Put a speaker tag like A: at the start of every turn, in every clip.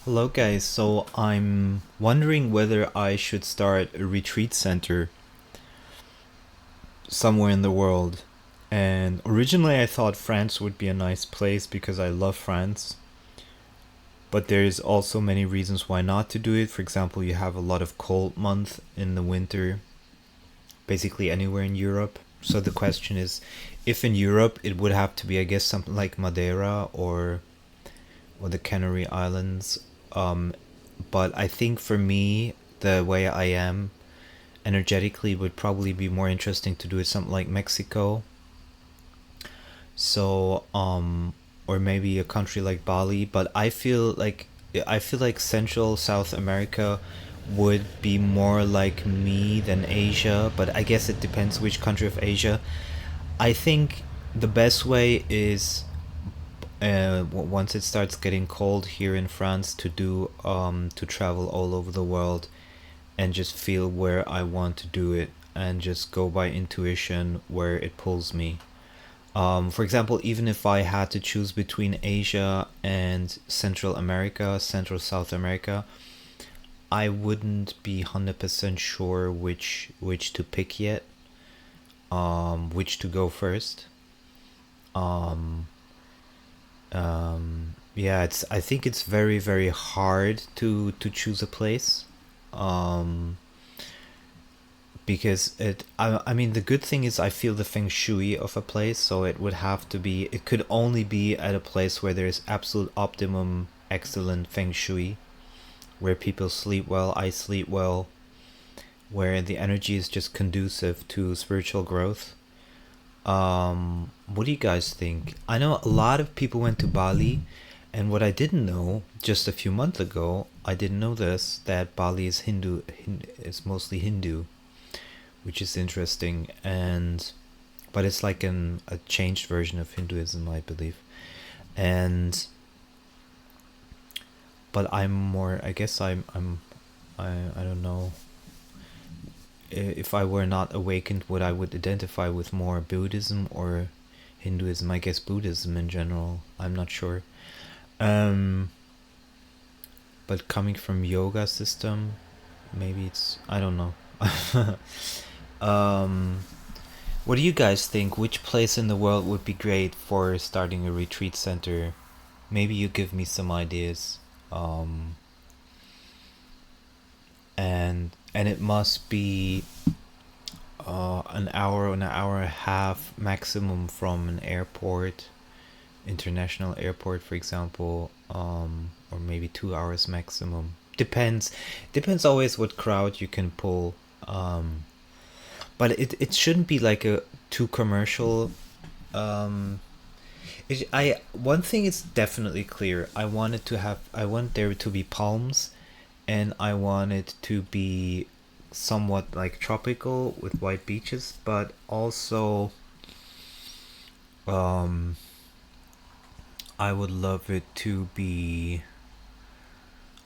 A: Hello, guys. So I'm wondering whether I should start a retreat center somewhere in the world. And originally, I thought France would be a nice place because I love France. But there's also many reasons why not to do it. For example, you have a lot of cold month in the winter, basically anywhere in Europe. So the question is, if in Europe, it would have to be, I guess, something like Madeira or the Canary Islands. Um, but I think for me, the way I am energetically would probably be more interesting to do it something like Mexico. So, or maybe a country like Bali. But I feel like Central South America would be more like me than Asia. But I guess it depends which country of Asia. I think the best way is once it starts getting cold here in France to travel all over the world and just feel where I want to do it and just go by intuition where it pulls me. For example, even if I had to choose between Asia and Central America, Central South America, I wouldn't be 100% sure which to pick yet, which to go first. Um, yeah, it's I think it's very very hard to choose a place. Um, because I mean the good thing is I feel the feng shui of a place, so it could only be at a place where there's absolute optimum excellent feng shui, where people sleep well, I sleep well, where the energy is just conducive to spiritual growth. What do you guys think? I know a lot of people went to Bali, and what I didn't know just a few months ago, I didn't know this, that Bali is is mostly Hindu, which is interesting. And but it's like a changed version of Hinduism, I believe. And but I'm more, I guess I don't know, if I were not awakened, what I would identify with more Buddhism or Hinduism. I guess Buddhism in general. I'm not sure. Um, but coming from yoga system, maybe it's, I don't know. um, what do you guys think? Which place in the world would be great for starting a retreat center? Maybe you give me some ideas. Um, and it must be an hour and a half maximum from an airport, international airport, for example, or maybe 2 hours maximum. Depends always what crowd you can pull. But it shouldn't be like a too commercial. Um, I one thing is definitely clear. I want there to be palms, and I want it to be somewhat like tropical with white beaches, but also um I would love it to be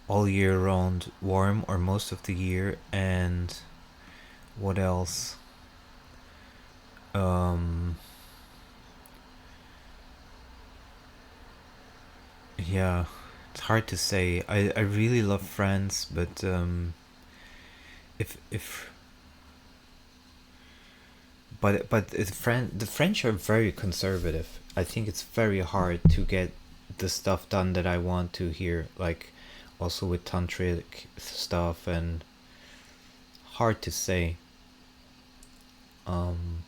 A: all year round warm or most of the year. And what else? Um yeah, it's hard to say. I really love France, but if but the French are very conservative. I think it's very hard to get the stuff done that I want to here, like also with tantric stuff, and hard to say. Um,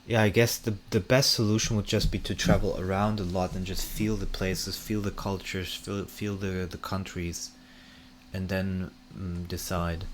A: yeah, I guess the best solution would just be to travel around a lot and just feel the places, feel the cultures, feel the countries, and then decide.